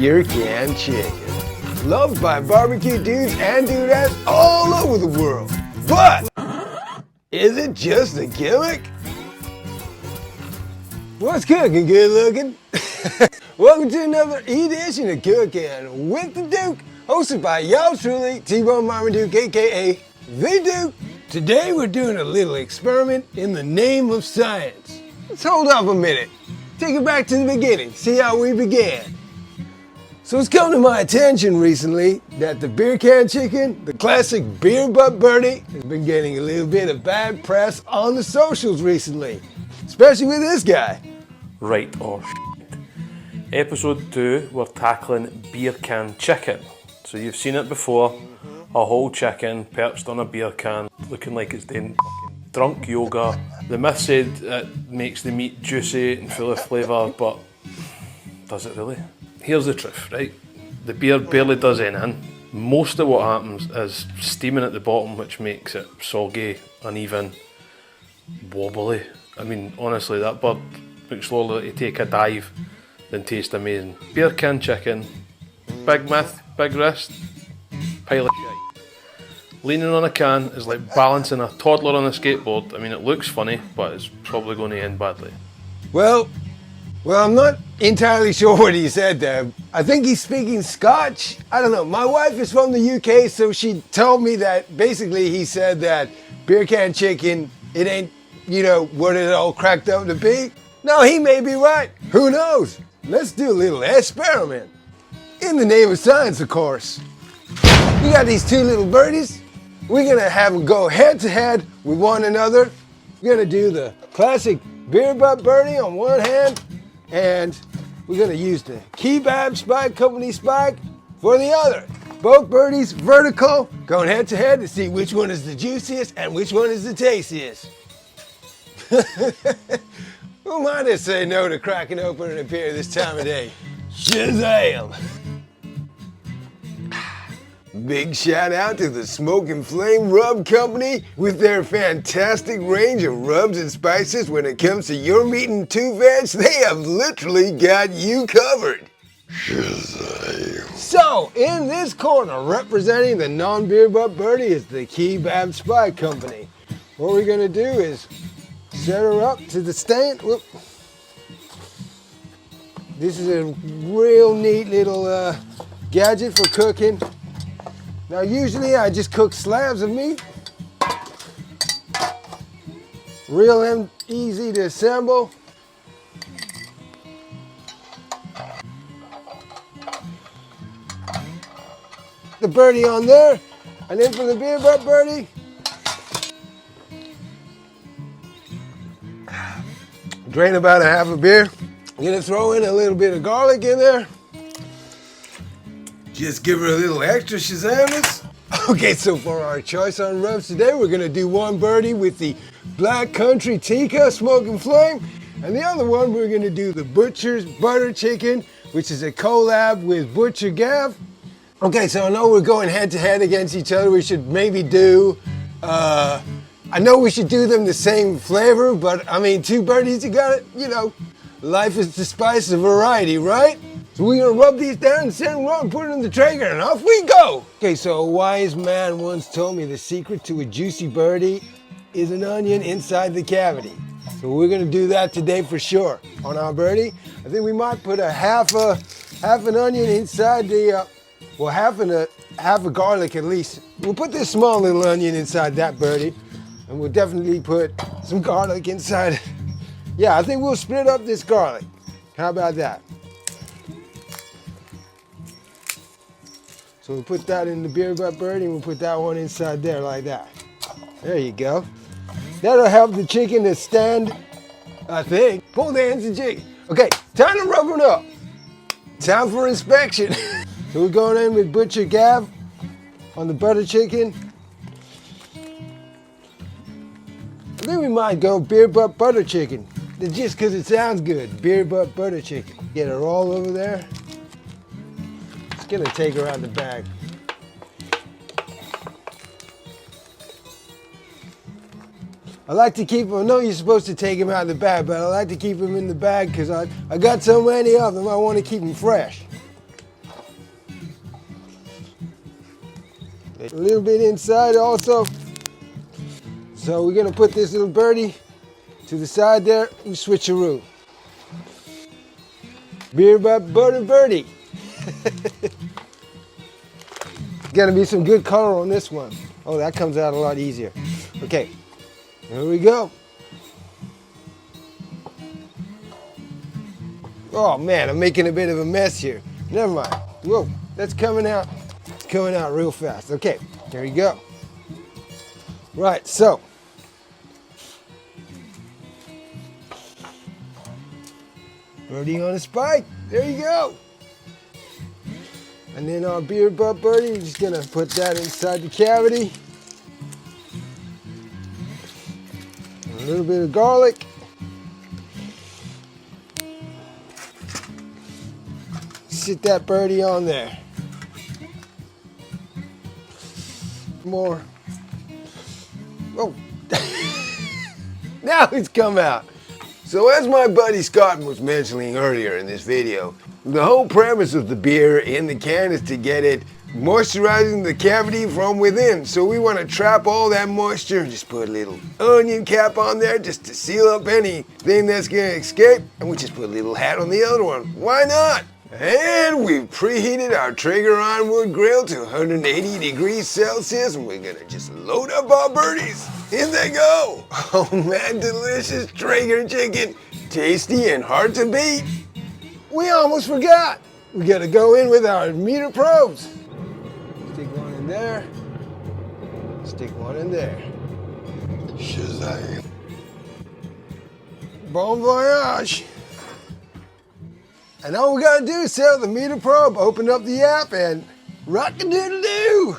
beer can chicken. Loved by barbecue dudes and dudettes all over the world. But, is it just a gimmick? What's cooking, good looking? Welcome to another edition of Cooking with the Duke, hosted by y'all truly, T-Bone Marmaduke, aka The Duke. Today we're doing a little experiment in the name of science. Let's hold up a minute. Take it back to the beginning, see how we began. So it's come to my attention recently that the beer can chicken, the classic beer butt birdie, has been getting a little bit of bad press on the socials recently, especially with this guy. Right or shit. Episode 2, we're tackling beer can chicken. So you've seen it before, a whole chicken perched on a beer can, looking like it's doing drunk yoga. The myth said it makes the meat juicy and full of flavour, but does it really? Here's the truth, right? The beer barely does anything. Most of what happens is steaming at the bottom, which makes it soggy, uneven, wobbly. I mean, honestly, that bird looks slowly to take a dive, then taste amazing. Beer can chicken, big myth, big wrist, pile of shite. Leaning on a can is like balancing a toddler on a skateboard. I mean, it looks funny, but it's probably going to end badly. Well, I'm not entirely sure what he said there. I think he's speaking Scotch. I don't know. My wife is from the UK, so she told me that basically he said that beer can chicken, it ain't, what it all cracked up to be. No, he may be right. Who knows? Let's do a little experiment. In the name of science, of course. We got these two little birdies. We're gonna have them go head to head with one another. We're gonna do the classic beer butt birdie on one hand, and we're gonna use the Kebab spike, company spike, for the other. Both birdies vertical, going head to head to see which one is the juiciest and which one is the tastiest. Who might have said no to cracking open a beer this time of day? Shazam! Big shout out to the Smoke and Flame Rub Company with their fantastic range of rubs and spices. When it comes to your meat and two veg, they have literally got you covered. Shazam! So, in this corner, representing the non-beer butt birdie is the Kebab Spike Company. What we're gonna do is set her up to the stand. Whoop. This is a real neat little gadget for cooking. Now usually I just cook slabs of meat. Real easy to assemble. The birdie on there, and then for the beer butt birdie, drain about a half a beer. I'm gonna throw in a little bit of garlic in there. Just give her a little extra shazamness. Okay, so for our choice on rubs today, we're gonna do one birdie with the Black Country Tikka Smoke and Flame, and the other one we're gonna do the Butcher's Butter Chicken, which is a collab with Butcher Gav. Okay, so I know we're going head to head against each other. We should maybe do, I know we should do them the same flavor, but I mean, two birdies, you got it, life is the spice of variety, right? So we're gonna rub these down and send them and put it in the Traeger, and off we go. Okay, so a wise man once told me the secret to a juicy birdie is an onion inside the cavity. So we're gonna do that today for sure on our birdie. I think we might put half an onion inside the, half a garlic at least. We'll put this small little onion inside that birdie, and we'll definitely put some garlic inside. Yeah, I think we'll split up this garlic. How about that? So we'll put that in the beer butt birdie, and we'll put that one inside there like that. There you go. That'll help the chicken to stand, I think. Pull the ends of chicken. Okay, time to rub it up. Time for inspection. So we're going in with Butcher Gav on the butter chicken. I think we might go beer butt butter chicken, just because it sounds good. Beer butt butter chicken. Get her all over there. Just gonna take her out of the bag. I like to keep them, I know you're supposed to take them out of the bag, but I like to keep them in the bag because I got so many of them, I want to keep them fresh. A little bit inside also. So we're gonna put this little birdie to the side there. We switcheroo. Beer butter birdie. Gonna be some good color on this one. Oh, that comes out a lot easier. Okay, here we go. Oh man, I'm making a bit of a mess here. Never mind. Whoa, that's coming out. It's coming out real fast. Okay, here we go. Right, so. Birdie on a spike. There you go. And then our beer butt birdie, we're just gonna put that inside the cavity. A little bit of garlic. Sit that birdie on there. More. Oh. Now it's come out. So as my buddy Scott was mentioning earlier in this video, the whole premise of the beer in the can is to get it moisturizing the cavity from within. So we want to trap all that moisture and just put a little onion cap on there just to seal up anything that's going to escape. And we just put a little hat on the other one. Why not? And we've preheated our Traeger Ironwood grill to 180 degrees Celsius, and we're gonna just load up our birdies. In they go. Oh man, delicious Traeger chicken. Tasty and hard to beat. We almost forgot. We gotta go in with our meter probes. Stick one in there. Stick one in there. Shazam. Bon voyage. And all we gotta do is set up the meter probe, open up the app, and rock-a-doodle-doo!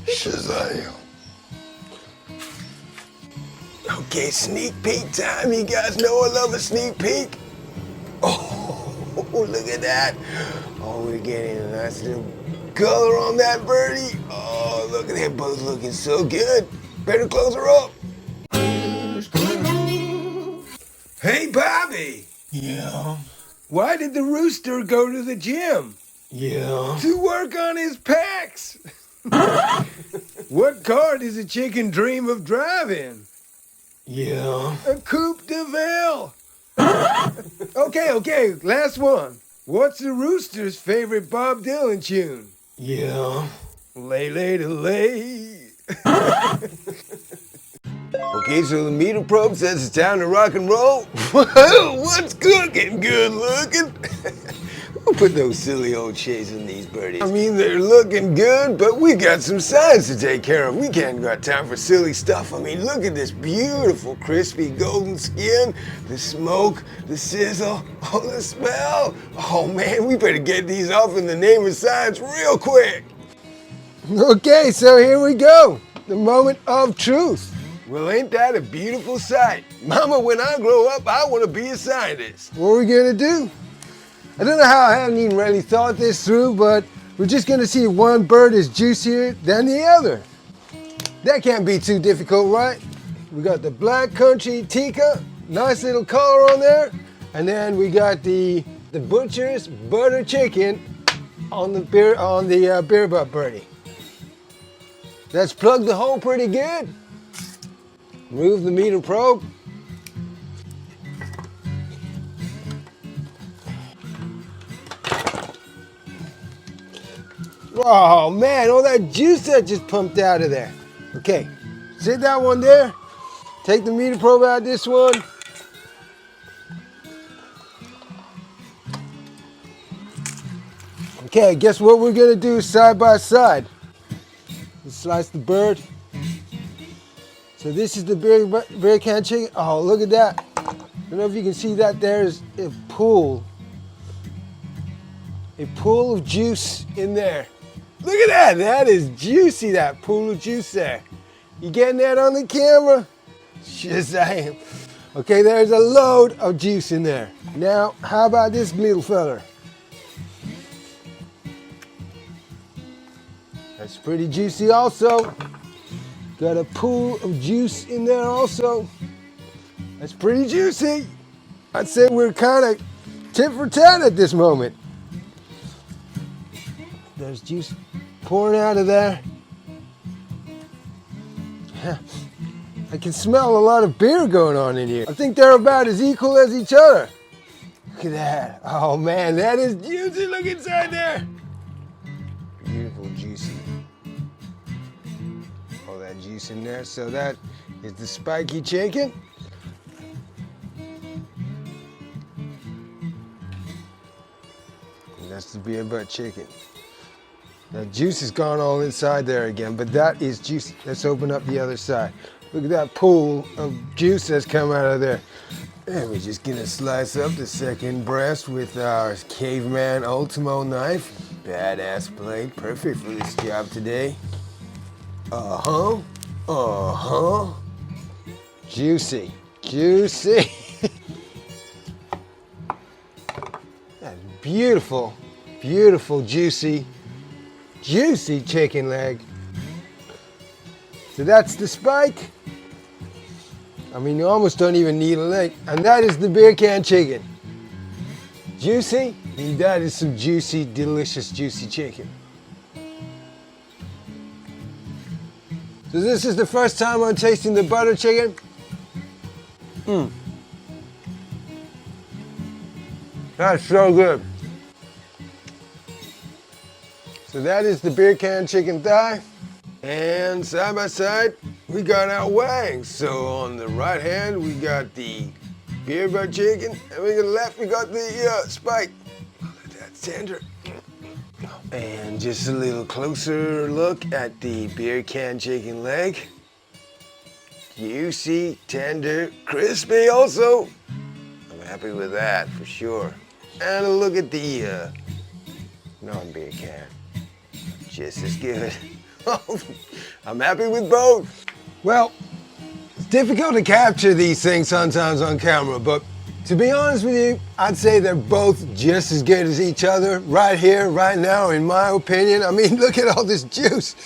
Shazam. Okay, sneak peek time. You guys know I love a sneak peek. Oh, look at that. Oh, we're getting a nice little color on that birdie. Oh, look at them both looking so good. Better close her up. Hey, Bobby. Yeah. Why did the rooster go to the gym? Yeah. To work on his pecs. What car does a chicken dream of driving? Yeah. A Coupe de Ville. Okay, last one. What's the rooster's favorite Bob Dylan tune? Yeah. Lay, lay to lay. Okay, so the meter probe says it's time to rock and roll. What's cooking? Good looking. We'll put those silly old shades in these birdies. I mean, they're looking good, but we got some signs to take care of. We can't got time for silly stuff. I mean, look at this beautiful, crispy, golden skin, the smoke, the sizzle, oh, the smell. Oh man, we better get these off in the name of science real quick. Okay, so here we go. The moment of truth. Well, ain't that a beautiful sight? Mama, when I grow up, I want to be a scientist. What are we gonna do? I don't know how I haven't even really thought this through, but we're just gonna see if one bird is juicier than the other. That can't be too difficult, right? We got the Black Country Tikka, nice little color on there, and then we got the butcher's butter chicken on the beer butt birdie. Let's plug the hole pretty good. Remove the meter probe. Oh man, all that juice that just pumped out of there. Okay, sit that one there. Take the meter probe out of this one. Okay, guess what we're gonna do side by side. Let's slice the bird. So this is the beer can chicken. Oh, look at that. I don't know if you can see that. There's a pool of juice in there. Look at that. That is juicy, that pool of juice there. You getting that on the camera? Shazam. Okay, there's a load of juice in there. Now, how about this little fella? That's pretty juicy also. Got a pool of juice in there also. That's pretty juicy. I'd say we're kind of tit for tat at this moment. There's juice pouring out of there. I can smell a lot of beer going on in here. I think they're about as equal as each other. Look at that. Oh man, that is juicy. Look inside there. Beautiful, juicy. All that juice in there. So that is the spiky chicken. And that's the beer butt chicken. That juice is gone all inside there again, but that is juice. Let's open up the other side. Look at that pool of juice that's come out of there. And we're just gonna slice up the second breast with our caveman Ultimo knife. Badass blade, perfect for this job today. Uh-huh, uh-huh. Juicy, juicy. That's beautiful, beautiful, juicy chicken leg. So that's the spike. I mean, you almost don't even need a leg. And that is the beer can chicken. Juicy? I mean, that is some juicy, delicious, juicy chicken. So this is the first time I'm tasting the butter chicken. That's so good. So that is the beer can chicken thigh. And side by side, we got our wangs. So on the right hand, we got the beer butt chicken, and on the left, we got the spike. Oh, that's tender. And just a little closer look at the beer can chicken leg. Juicy, tender, crispy also. I'm happy with that for sure. And a look at the non-beer can. Just as good. I'm happy with both. Well, it's difficult to capture these things sometimes on camera, but to be honest with you, I'd say they're both just as good as each other right here, right now, in my opinion. I mean, look at all this juice.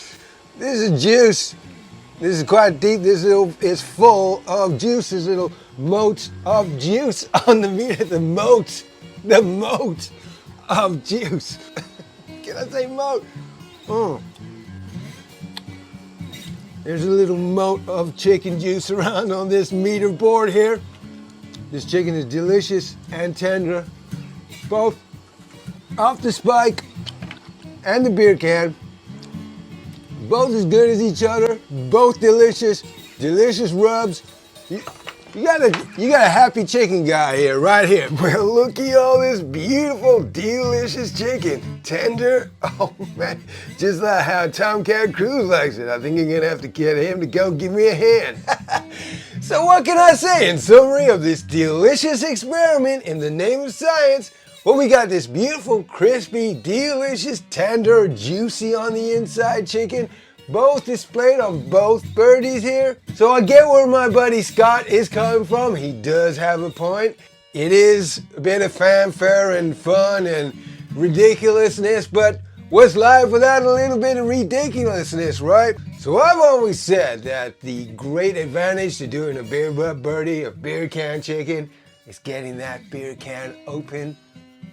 This is juice. This is quite deep. This is full of juice. This little moat of juice on the meat. The moat of juice. Can I say moat? There's a little moat of chicken juice around on this meter board here. This chicken is delicious and tender, both off the spike and the beer can. Both as good as each other, both delicious, delicious rubs. You got a happy chicken guy here, right here. Well, look at all this beautiful, delicious chicken. Tender, oh man, just like how Tomcat Cruise likes it. I think you're gonna have to get him to go give me a hand. So what can I say in summary of this delicious experiment in the name of science? Well, we got this beautiful, crispy, delicious, tender, juicy on the inside chicken, both displayed on both birdies here. So I get where my buddy Scott is coming from. He does have a point. It is a bit of fanfare and fun and ridiculousness, but what's life without a little bit of ridiculousness, right? So I've always said that the great advantage to doing a beer butt birdie, a beer can chicken, is getting that beer can open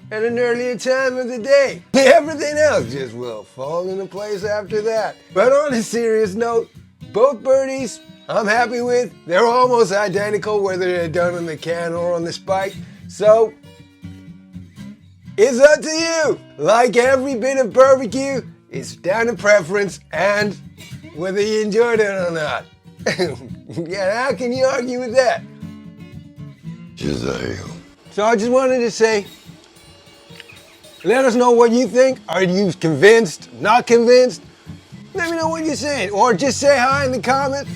at an earlier time of the day. Everything else just will fall into place after that. But on a serious note, both birdies I'm happy with. They're almost identical whether they're done on the can or on the spike. So it's up to you. Like every bit of barbecue, it's down to preference and whether you enjoyed it or not. Yeah, how can you argue with that? So I just wanted to say, let us know what you think. Are you convinced? Not convinced? Let me know what you're saying. Or just say hi in the comments.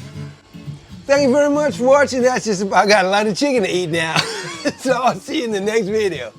Thank you very much for watching. I got a lot of chicken to eat now. So I'll see you in the next video.